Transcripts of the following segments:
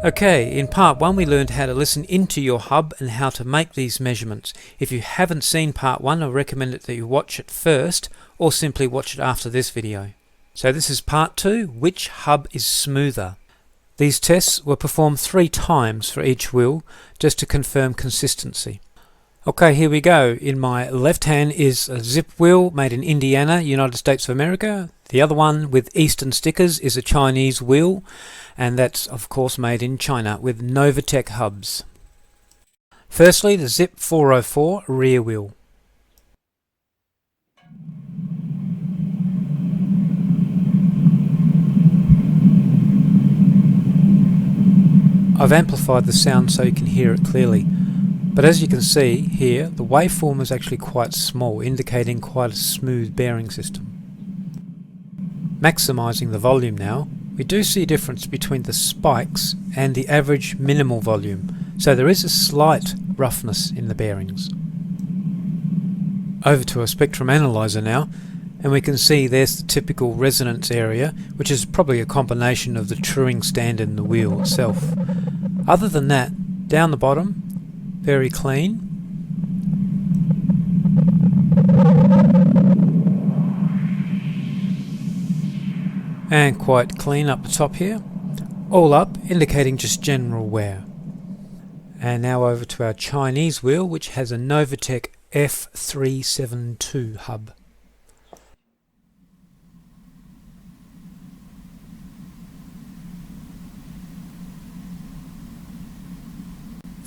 Okay, in part 1 we learned how to listen into your hub and how to make these measurements. If you haven't seen part 1, I recommend that you watch it first or simply watch it after this video. So this is part 2, which hub is smoother? These tests were performed 3 times for each wheel just to confirm consistency. Okay, here we go. In my left hand is a zip wheel made in Indiana, United States of America. The other one with Eastern stickers is a Chinese wheel, and that's of course made in China with Novatec hubs. Firstly, the Zip 404 rear wheel. I've amplified the sound so you can hear it clearly. But as you can see here, the waveform is actually quite small, indicating quite a smooth bearing system. Maximising the volume now, we do see a difference between the spikes and the average minimal volume, so there is a slight roughness in the bearings. Over to a spectrum analyzer now, and we can see there's the typical resonance area, which is probably a combination of the truing stand and the wheel itself. Other than that, down the bottom, very clean. And quite clean up the top here. All up, indicating just general wear. And now over to our Chinese wheel, which has a Novatec F372 hub.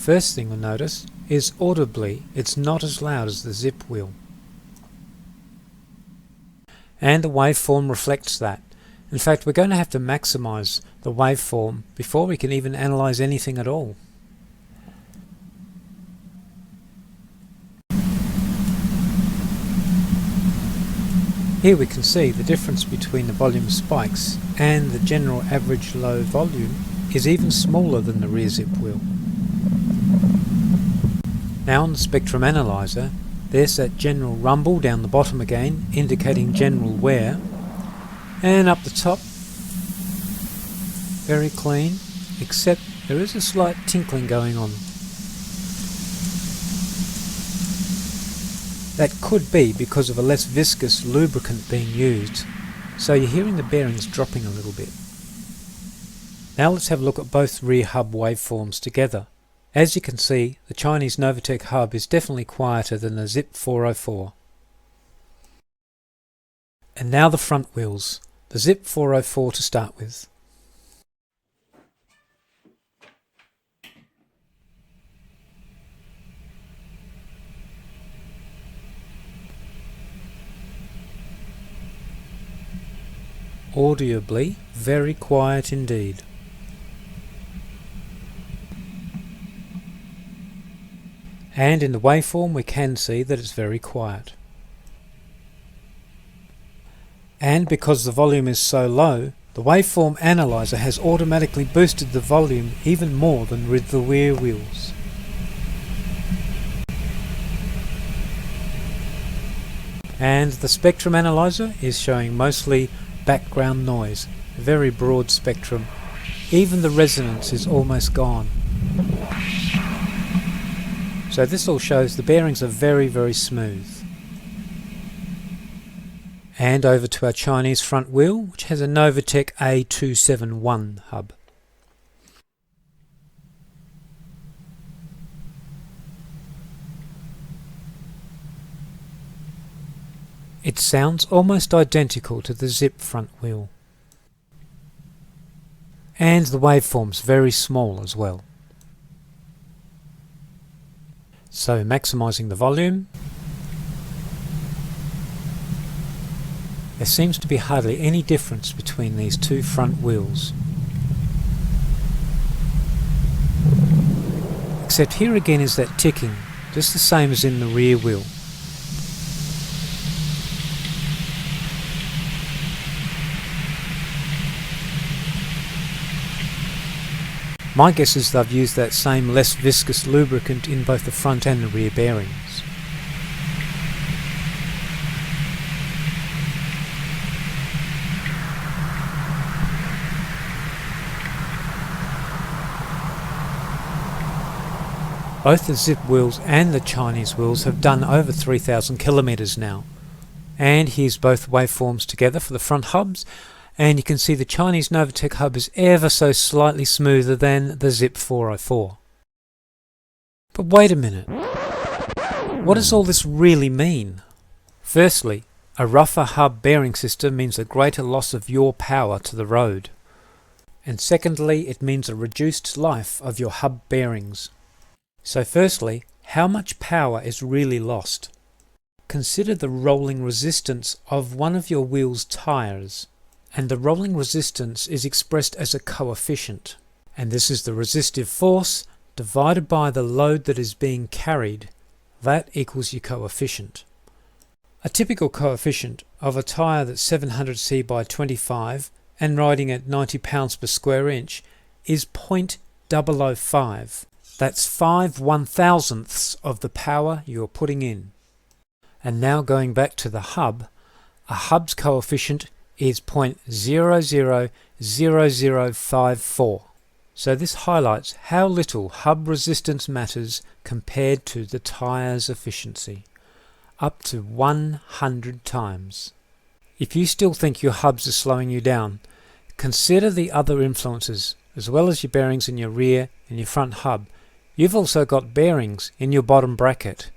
First thing we'll notice is audibly it's not as loud as the Zip wheel. And the waveform reflects that. In fact, we're going to have to maximise the waveform before we can even analyse anything at all. Here we can see the difference between the volume spikes and the general average low volume is even smaller than the rear Zip wheel. Now on the spectrum analyzer, there's that general rumble down the bottom again, indicating general wear. And up the top, very clean, except there is a slight tinkling going on. That could be because of a less viscous lubricant being used, so you're hearing the bearings dropping a little bit. Now let's have a look at both rear hub waveforms together. As you can see, the Chinese Novatec hub is definitely quieter than the Zip 404. And now the front wheels, the Zip 404 to start with. Audibly, very quiet indeed. And in the waveform we can see that it's very quiet. And because the volume is so low, the waveform analyzer has automatically boosted the volume even more than with the rear wheels. And the spectrum analyzer is showing mostly background noise, a very broad spectrum. Even the resonance is almost gone. So this all shows the bearings are very, very smooth. And over to our Chinese front wheel, which has a Novatec A271 hub. It sounds almost identical to the Zip front wheel. And the waveform's very small as well. So maximising the volume, there seems to be hardly any difference between these two front wheels. Except here again is that ticking, just the same as in the rear wheel. My guess is they've used that same less viscous lubricant in both the front and the rear bearings. Both the Zip wheels and the Chinese wheels have done over 3,000 kilometers now. And here's both waveforms together for the front hubs, and you can see the Chinese Novatec hub is ever so slightly smoother than the Zip 404. But wait a minute, what does all this really mean? Firstly, a rougher hub bearing system means a greater loss of yaw power to the road. And secondly, it means a reduced life of your hub bearings. So firstly, how much power is really lost? Consider the rolling resistance of one of your wheel's tyres, and the rolling resistance is expressed as a coefficient, and this is the resistive force divided by the load that is being carried. That equals your coefficient. A typical coefficient of a tyre that's 700C by 25 and riding at 90 pounds per square inch is 0.005. That's 5/1000ths of the power you're putting in. And now going back to the hub, a hub's coefficient is 0.000054. So this highlights how little hub resistance matters compared to the tyre's efficiency, up to 100 times. If you still think your hubs are slowing you down, consider the other influences. As well as your bearings in your rear and your front hub, you've also got bearings in your bottom bracket,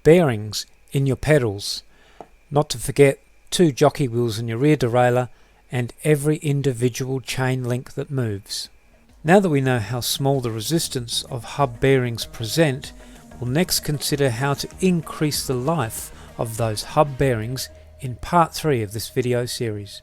bearings in your pedals, not to forget 2 jockey wheels in your rear derailleur, and every individual chain link that moves. Now that we know how small the resistance of hub bearings present, we'll next consider how to increase the life of those hub bearings in part 3 of this video series.